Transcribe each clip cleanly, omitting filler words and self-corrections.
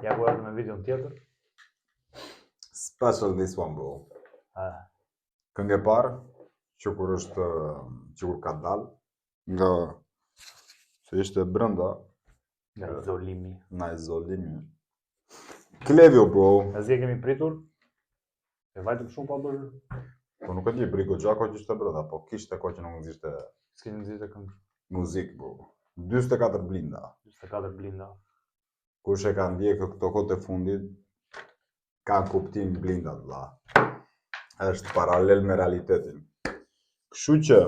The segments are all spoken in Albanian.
Ja ku erdhë me videon tjetër. Special this one, bro. Këngë e parë, që kur ka dalë, nga se ishte brenda. Nga izolimi. Nga izolimi. Klevjo, bro. E zi e kemi pritur. E vajtëm shumë pa bërë. Po nuk e di, Briko Gjako që ishte brenda, po kishte ko që nuk nëzishte S'keni nëzishte këngë. muzik, bro. 24 blinda. 24 blinda. Kush e ka ndjekë këto kohë të fundit, ka kuptim blindat, vlla. Është paralel me realitetin. Kështu që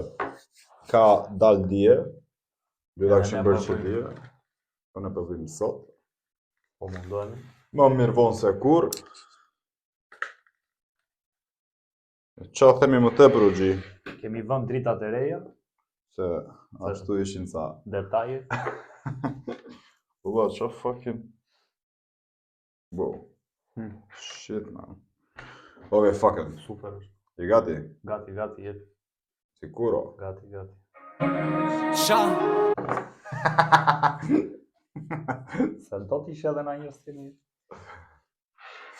ka dal dje, do ta kishim bërë që dje, po ne po vim sot. Po mundohemi. Më mirë vonë se kur. Qa themi më tepër, Gji? Kemi vënë dritat e reja. Se ashtu ishin sa detaje. Ua, qa fucking... Bro. Shit, man. Ove, fucking. Super është. I gati? Gati, jep. Sikuro? Gati. Qa? Se do t'ishe edhe na një stini.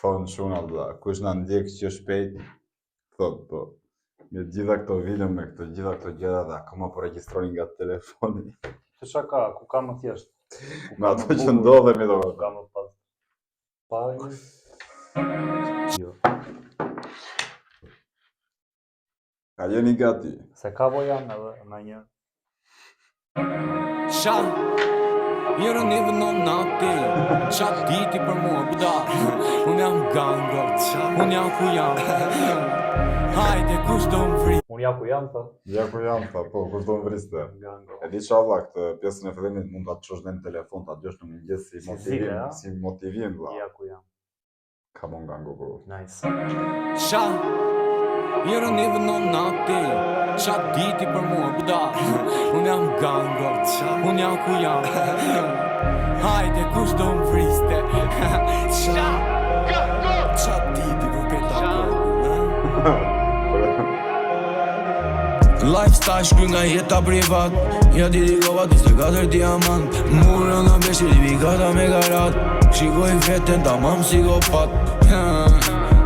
Thonë shuna, bla. Kush na ndjek që shpejt, thot, po. Me gjitha këto video, me gjitha këto gjëra dhe akoma po regjistroni nga telefoni. Se qa ka, ku ka më thjesht? Me ato që ndodhemi do. Ku ka më pas. Pajnë? Jo. A jeni gati? Se ka vojan edhe në një. Qa? You don't even know nothing. Qa diti për mua, buda. Unë jam gango, unë jam ku jam. Hajde, kush do më vri. Unë ja ku jam, tha. Ja ku jam, tha, po, kush do më vriste. Gango. E di qalla, këtë pjesën e fillimit mund ta çosh në telefon, ta djosh në mëngjes si motivim, vlla. Ja ku jam. Come on, gango, bro. Nice. Qa? You don't even know nothing. Qa diti për mua, buda. Unë jam gango, unë jam ku jam. Hajde, kush do më vriste. Qa? Qa diti për peta kohë. Lifestyle shkry nga jeta privat. Ja ti dikova 24 diamant. Murë në beshi di vikata me garat. Shikoj veten ta mam psikopat.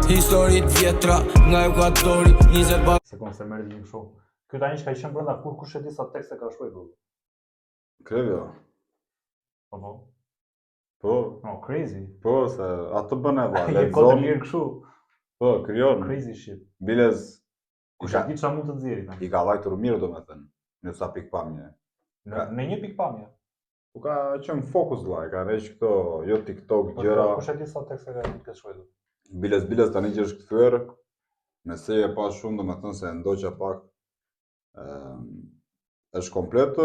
Historit vjetra nga Ekuatori 20 bat. Se kom se merë një shumë. Kjo tani që ka qenë brenda kur kush e di sa tekste ka shkruar do. Krevjo. Po. Po, No, crazy. po, se atë bën e valla. Je kodë mirë kështu. Po, krijon. Crazy shit. Bilez Kush e di çfarë mund të nxjerrë tani. i ka vajtur mirë domethënë. Në sa pikpamje. Në një pikpamje. Po ka qenë fokus vlla, ka rreq këto, jo TikTok Po gjëra. kush e di sa tekste ka mund të shkruaj. Bilez tani që është kthyer, nëse e pa shumë domethënë se ndoqa pak është komplet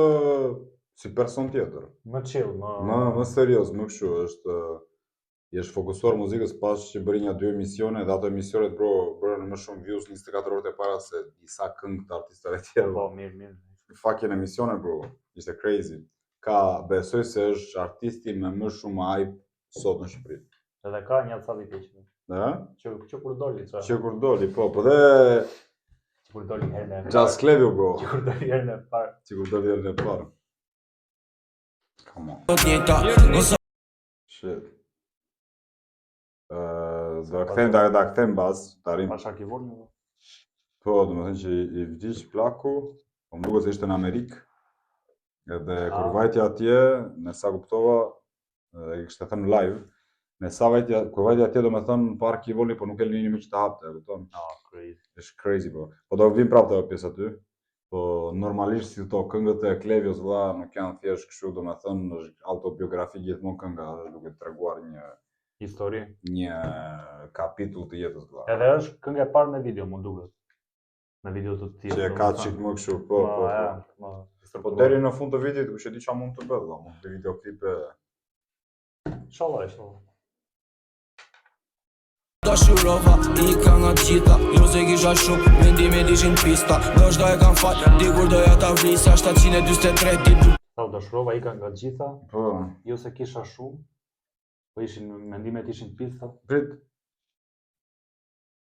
si person tjetër. Më chill, Më serioz, më kështu është jesh fokusuar muzikës pas që bëri një 2 emisione dhe ato emisionet bro bërën më shumë views 24 orët e para se disa këngë të artistëve tjerë. Po, mirë. Fucking emisione bro, ishte crazy. Ka besoj se është artisti me më shumë hype sot në Shqipëri. Edhe ka një ca vite që. Që kur doli çfarë? Që kur doli, po dhe Kur doli herën e parë. Just Klevjo bro. Që kur doli herën e parë. Që kur doli herën e parë. Come on. Shit. Da kthem baz, tarim. Pasha kivon. Po, domethënë që i vdiq plaku, po më duket se ishte në Amerikë. Edhe kur vajti atje, në sa kuptova, e kishte thënë live, kur vajti atje domethënë parë kivoni, po nuk e lini më që të hapte, e kupton? Crazy. Është crazy po. Po do vim prapë të pjesë aty. Po normalisht si to këngët e Klevjos vlla nuk janë thjesht kështu, domethënë është autobiografi gjithmonë kënga, është duke treguar një histori, një kapitull të jetës vlla. Edhe është këngë e parë me video, më duket. Me video të tjerë. Që e ka çik më kështu, po. Po deri në fund të vitit, kush e di çfarë mund të bëj valla, mund të videoklipe. Inshallah. Dashurova, i ka nga gjitha, jo se kisha shumë, mendimet ishin pista, do shda e kam fat, dikur doja ta vrisa, 743 ditë. Dashurova i ka nga gjitha, po, jo se kisha shumë, po mendimet ishin pista. Prit.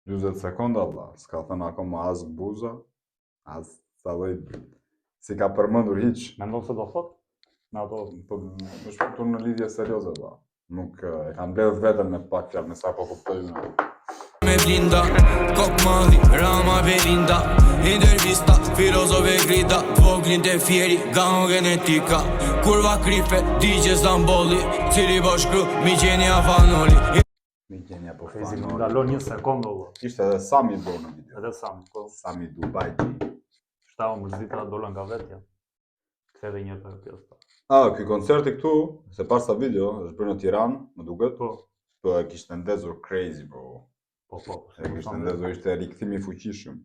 20 sekonda valla, s'ka thënë akoma as buza, as sa lloj. Si ka përmendur hiç. Mendon se do thot? Me ato po më shpëton në lidhje serioze valla. Nuk e kam mbledh vetën me pak fjalë, me sa po kuptoj unë. Me blinda, kok madhi, rama belinda. Intervista, filozofe grida, voglin të fjeri, gang genetika. Kurva kripe, digje zambolli, cili po shkru, mi gjeni afanoli. Mi gjenja po Crazy, më fanori. ndalon një sekondë valla. Ishte edhe Sami do në video. Edhe Sami, po. Sami Dubai G. Shtau mërzita dola nga vetja. Ktheve një të pjesë. Ky koncerti këtu, se pas sa video, është bërë në Tiranë, më duket. Po e kishte ndezur crazy, bro. Po. E kishte ndezur, ishte rikthimi i fuqishëm.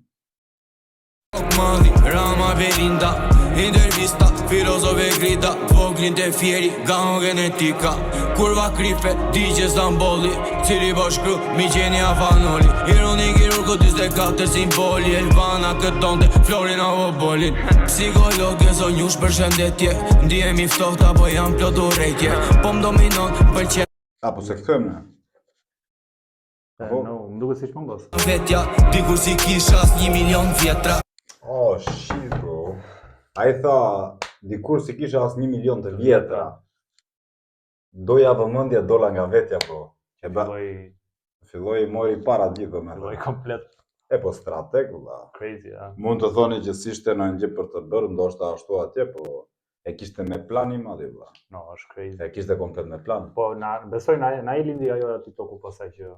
Kok madhi, rama belinda. Intervista, filozofe grida, voglin të fjeri, gang genetika. Kurva kripe, digje zambolli, cili po shkru, mi gjeni afanoli. Ironi kirurgo 24 simboli, Elvana këtonte, Florin apo bolin. Psikologe zonjush për shëndetje, ndihemi ftoht apo jam plot urrejtje. Po m'dominon, pëlqen Po se këthëm ne. Po. No, më duket siç më mbas. vetja, dikur si kisha as 1 milion vjetra. Oh, shit, bro. A I tha, dikur si kisha as 1 milion të vjetra. Doja vëmendje dola nga vetja, bro. Filloi mori para gjithë me Filloi ta. komplet Po strateg, valla. crazy, ja. Mund të thoni që s'ishte në një gjë për të bërë, ndoshta ashtu atje, po e kishte me plan i madh, valla. No, është crazy. E kishte komplet me plan. Po, besoj na I lindi ajo TikToku pasaj që...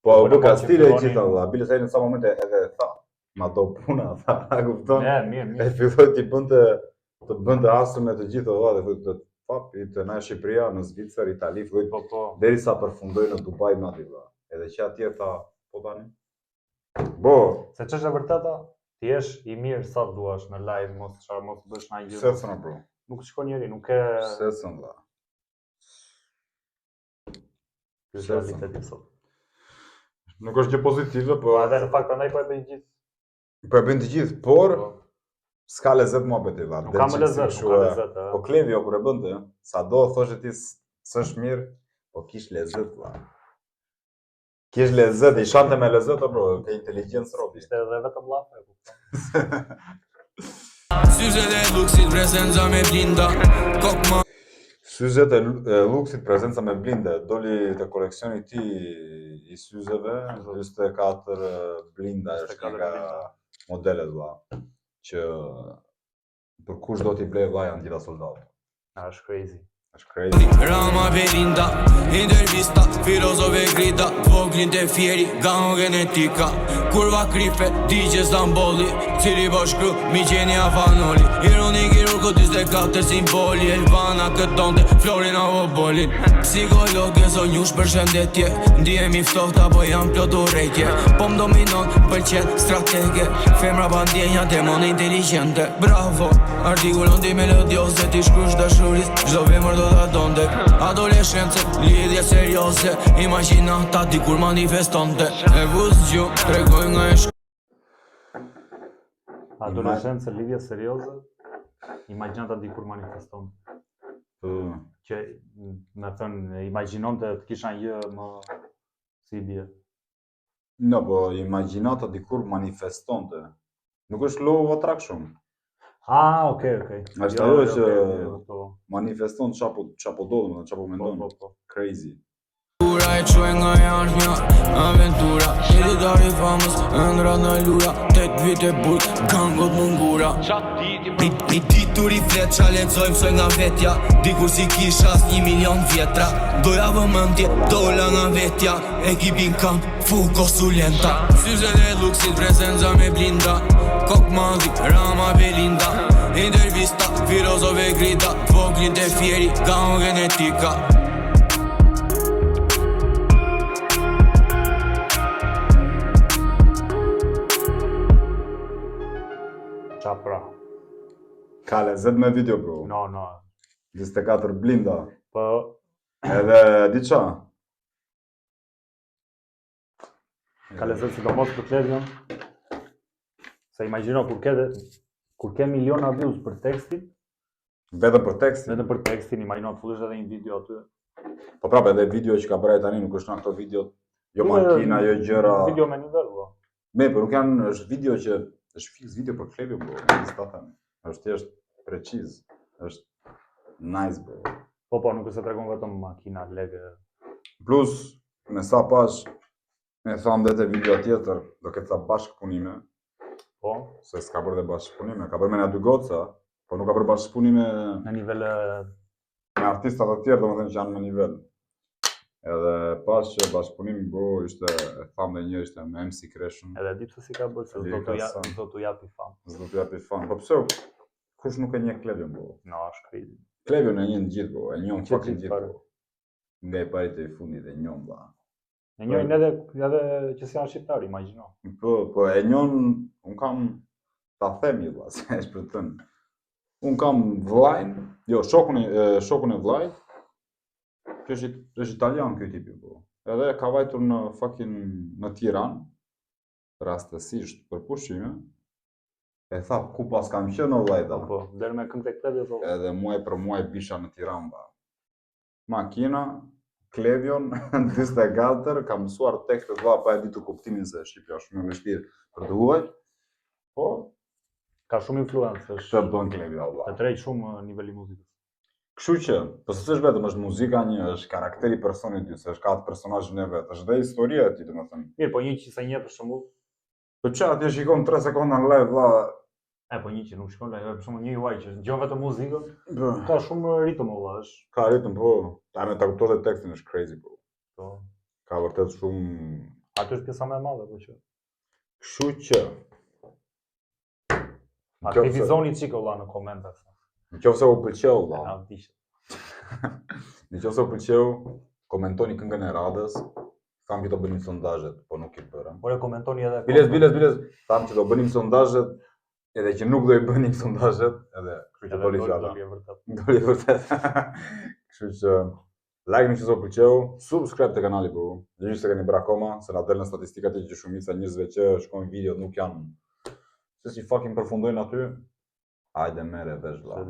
Po, Po, buka në stile e filloni- gjitha, valla. Bile sa në sa momente edhe tha, ma do puna, tha, a kupton? Mirë. E filloi të bënte asë me të gjithë, valla, dhe të papi, të na Shqipëria, në Zvicër, Itali, filloi Po. derisa përfundoi në Dubai madhi, valla. Edhe që atje tha, po tani. Bo, Se ç'është e vërteta, ti jesh I mirë sa duash në live, mos bësh na gjë. se thënë, bro. Nuk shkon njeri, nuk e Se thënë, valla. Ky realiteti sot. Nuk është gjë pozitive, po Edhe në fakt prandaj po e bëj gjithë. po e bën të gjithë, por Po. s'ka lezet muhabeti, valla. Nuk ka më lezet, nuk ka lezet. Po Klevi kur e bënte, sado thoshe ti s'është mirë, po kish lezet, valla. Kish lezet, I shante me lezet, bro, ke inteligjencë robi. Ishte edhe vetëm llafe, e kupton. Syze dhe luksit, prezenca me blinda. Kok madhi. Syzet e luksit, prezenca me blinde, doli te koleksioni I tij I syzeve, 24 blinda është 24 nga blinda. modelet, valla, që për kush do t'i blej, valla, janë gjitha soldatë. Është crazy. Është crazy. Rama belinda, intervista, filozofe grida, voglin të fjeri, gang genetika. Kurva kripe, digje zambolli, cili po shkru, mi gjeni afanoli. Ironi kirurgo 24 simboli, Elvana këtonte, Florin apo bolin. Psikologe zonjush për shëndetje, ndihemi ftoht apo jam plot urrejtje. Po m'dominon, pëlqen stratege, femra pa ndjenja, demone inteligjente. Bravo, artikullon ti melodioze, ti shkrush dashuris, çdo femër do ta donte. Adoleshencë, lidhje serioze, imagjinata dikur manifestonte. E vuz gju, tregoj nga e Adoleshencë, lidhje serioze, imagjinata dikur manifeston. Që me thënë, imagjinonte të kisha një më si bie. No, po imagjinata dikur manifestonte. Nuk është law of attraction. Okay. Është ajo që manifeston çapo do, domethënë çapo mendon. Po. Crazy. Ura e qoj nga jarmja, aventura Hereditari famës, ëndra në lura 8 vite burg, gangot mungura Një ditur I flet, qa lexoj mësoj nga vetja Dikur si kisha as 1 milion vjetra Doja vëmendje, dola nga vetja Ekipin kam, fu konsulenta Syze dhe luksit, prezenca me blinda Kok madhi, rama belinda Intervista, filozofe grida Voglin të fjeri, gang genetika Qa pra? Ka lezet me video, bro. No. 24 blinda. Po, Edhe di qa? ka lezet sidomos për Klevion. Se imagjino kur ke miliona views për tekstin, Vetëm për tekstin. imagjino të fullesh edhe një video aty. Po prapë edhe video që ka bërë tani nuk është në ato video, jo makina, jo gjëra. Video me nivel, po. Por nuk janë, është video që është fix video për Klevi, bro. S'ta them. Është thjesht preciz. Është nice, bro. Po, nuk është se tregon vetëm makina, legë. Plus, me sa pash, me thamë dhe të video tjetër, do këtë sa bashkëpunime, Po, se s'ka bërë dhe bashkëpunime, ka bërë me nga dy goca, po nuk ka bërë bashkëpunime në nivel me artistat të tjerë, domethënë që janë në nivel. Edhe pas që bashkëpunimi ishte, e thamë dhe një, ishte me MC Kreshën. edhe di pse si ka bërë, se s'do t'u japi famë. S'do t'u japi famë. Po pse, kush nuk e njeh Klevion, bo? No, është crazy. Klevion e njeh gjithë, bo, e njeh Që fucking gjithë gjithë, fare. bo. Nga i parit e i fundit e njeh, ba. E njojnë edhe që si janë shqiptar, imagjino. Po e njeh, un kam ta themi valla, se është për të thënë. Un kam vllajin, jo, shokun e vllajit. Që është italian ky tipi, po. Edhe ka vajtur në Tiranë, rastësisht për pushime. E tha, ku pas kam qenë o vllajta. Po, deri me këngë të Klevion po. Edhe muaj për muaj bisha në Tiranë, ba. Makina, Klevion, 24, kam mësuar tekstet vlla pa e ditur kuptimin se shqipja është shumë e vështirë për të huaj. Po, Ka shumë influencë, ç'të bën Klevion, vlla. të drejt shumë niveli muzikës. Kështu që, po s'është vetëm është muzika një, është karakteri personit ty, se është ka atë personazhin e vet, është dhe historia e tij, domethënë. Mirë, po një që se një për shembull, Po ç'a atje shikon 3 sekonda në live, vlla. po një që nuk shkon live, për shembull një juaj që dëgjon vetëm muzikën, ka shumë ritëm valla, është. Ka ritëm, po, ta me ta kuptosh edhe tekstin është crazy, po. Po. Ka vërtet shumë. Aty është pjesa më e madhe, po që. Kështu që Aktivizoni çiko valla në komente. nëse u pëlqeu, vlla. Na dish. Nëse u pëlqeu, komentoni këngën e radhës. Tham që do bënim sondazhet, po nuk i bërëm. Ore komentoni edhe. Biles. Tham që do bënim sondazhet, edhe që nuk do i bënim sondazhet, edhe kështu që doli fjala. Doli vërtet. Kështu që like nëse u pëlqeu, subscribe te kanali po. Dëgjoj se keni bërë akoma, se na del në statistikat që shumica njerëzve që shkojnë videot nuk janë se si fucking përfundojnë aty. Hajde merre vesh vlla.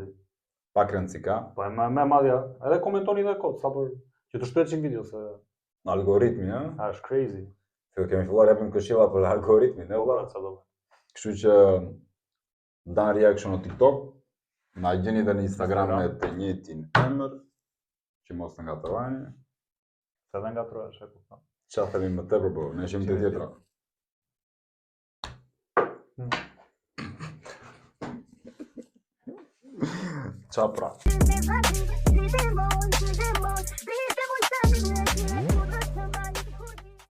Pak rëndësi ka. Po më madhja, edhe komentoni edhe kot, sa për që të shpëtojë video se Algoritmi, ha? është crazy. Se kemi filluar japim këshilla për algoritmin, ne valla. Sa do. Kështu që dan reaction në TikTok, na gjeni edhe në Instagram me të njëjtin emër, që mos të ngatroheni. Se edhe ngatrohesh, e kupton. Çfarë themi më tepër, po, ne ishim të tjetra. Qa pra?